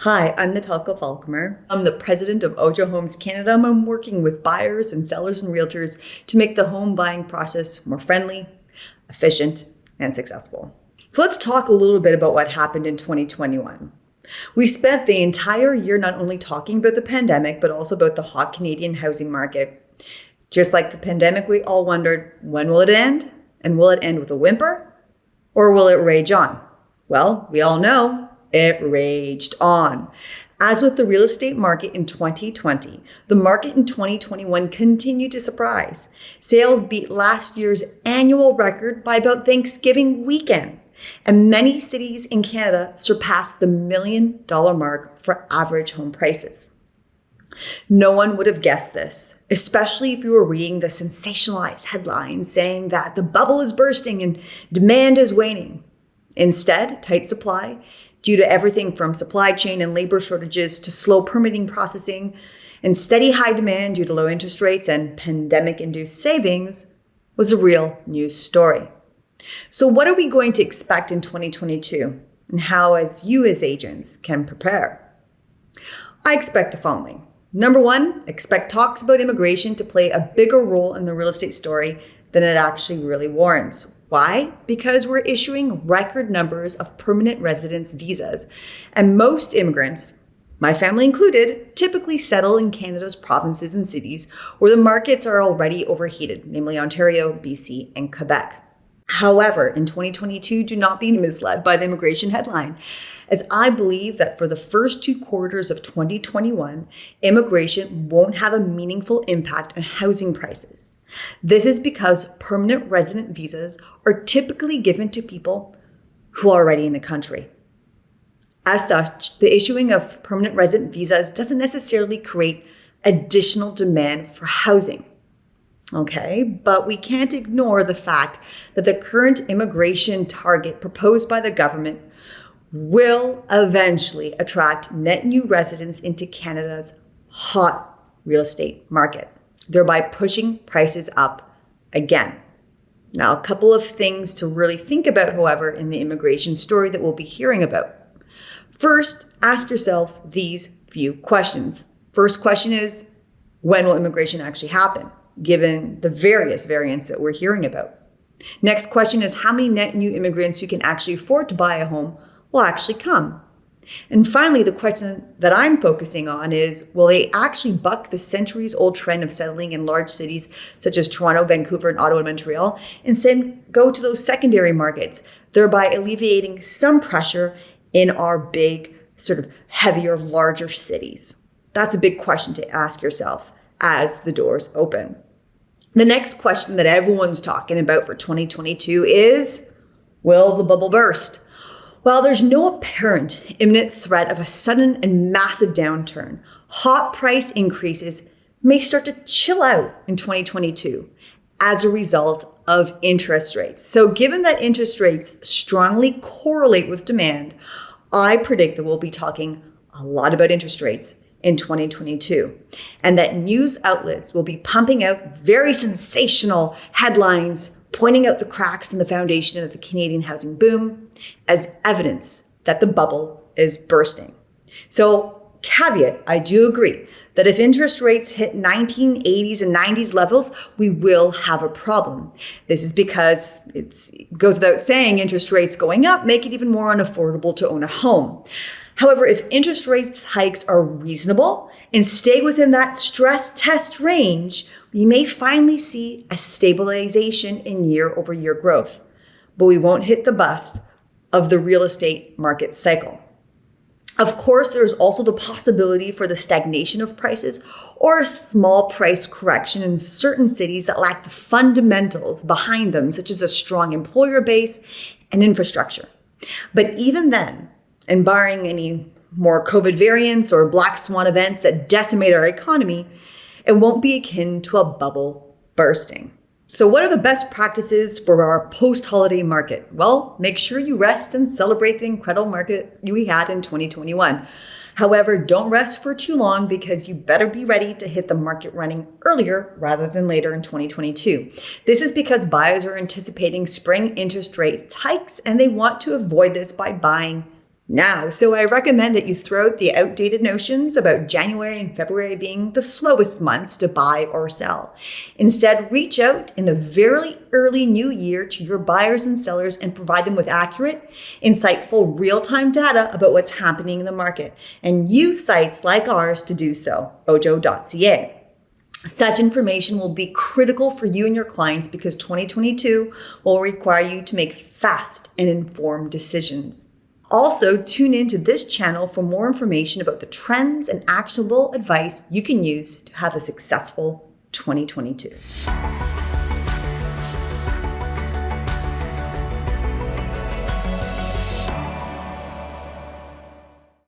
Hi, I'm Natalka Falcomer. I'm the president of OJO Home Canada. I'm working with buyers and sellers and realtors to make the home buying process more friendly, efficient, and successful. So let's talk a little bit about what happened in 2021. We spent the entire year not only talking about the pandemic, but also about the hot Canadian housing market. Just like the pandemic, we all wondered, when will it end? And will it end with a whimper? Or will it rage on? Well, we all know it raged on. As with the real estate market in 2020, the market in 2021 continued to surprise. Sales beat last year's annual record by about Thanksgiving weekend, and many cities in Canada surpassed the $1 million mark for average home prices. No one would have guessed this, especially if you were reading the sensationalized headlines saying that the bubble is bursting and demand is waning. Instead, tight supply, due to everything from supply chain and labor shortages to slow permitting processing, and steady high demand due to low interest rates and pandemic-induced savings, was a real news story. So what are we going to expect in 2022, and how, as agents, can prepare? I expect the following. Number one, expect talks about immigration to play a bigger role in the real estate story than it actually really warrants. Why? Because we're issuing record numbers of permanent residence visas, and most immigrants, my family included, typically settle in Canada's provinces and cities where the markets are already overheated, namely Ontario, BC, and Quebec. However, in 2022, do not be misled by the immigration headline, as I believe that for the first 2 quarters of 2021, immigration won't have a meaningful impact on housing prices. This is because permanent resident visas are typically given to people who are already in the country. As such, the issuing of permanent resident visas doesn't necessarily create additional demand for housing. Okay, but we can't ignore the fact that the current immigration target proposed by the government will eventually attract net new residents into Canada's hot real estate market, thereby pushing prices up again. Now, a couple of things to really think about, however, in the immigration story that we'll be hearing about. First, ask yourself these few questions. First question is, when will immigration actually happen, given the various variants that we're hearing about? Next question is, how many net new immigrants who can actually afford to buy a home will actually come? And finally, the question that I'm focusing on is, will they actually buck the centuries-old trend of settling in large cities such as Toronto, Vancouver, and Ottawa, and Montreal, instead go to those secondary markets, thereby alleviating some pressure in our big, sort of heavier, larger cities? That's a big question to ask yourself as the doors open. The next question that everyone's talking about for 2022 is, will the bubble burst? While there's no apparent imminent threat of a sudden and massive downturn, hot price increases may start to chill out in 2022 as a result of interest rates. So given that interest rates strongly correlate with demand, I predict that we'll be talking a lot about interest rates in 2022, and that news outlets will be pumping out very sensational headlines pointing out the cracks in the foundation of the Canadian housing boom as evidence that the bubble is bursting. So, caveat, I do agree that if interest rates hit 1980s and 90s levels, we will have a problem. This is because it goes without saying, interest rates going up make it even more unaffordable to own a home. However, if interest rates hikes are reasonable and stay within that stress test range, we may finally see a stabilization in year-over-year growth, but we won't hit the bust of the real estate market cycle. Of course, there's also the possibility for the stagnation of prices or a small price correction in certain cities that lack the fundamentals behind them, such as a strong employer base and infrastructure. But even then, and barring any more COVID variants or black swan events that decimate our economy, it won't be akin to a bubble bursting. So what are the best practices for our post-holiday market? Well, make sure you rest and celebrate the incredible market we had in 2021. However, don't rest for too long, because you better be ready to hit the market running earlier rather than later in 2022. This is because buyers are anticipating spring interest rate hikes, and they want to avoid this by buying So I recommend that you throw out the outdated notions about January and February being the slowest months to buy or sell. Instead, reach out in the very early new year to your buyers and sellers and provide them with accurate, insightful, real-time data about what's happening in the market, and use sites like ours to do so, ojo.ca. Such information will be critical for you and your clients because 2022 will require you to make fast and informed decisions. Also, tune into this channel for more information about the trends and actionable advice you can use to have a successful 2022.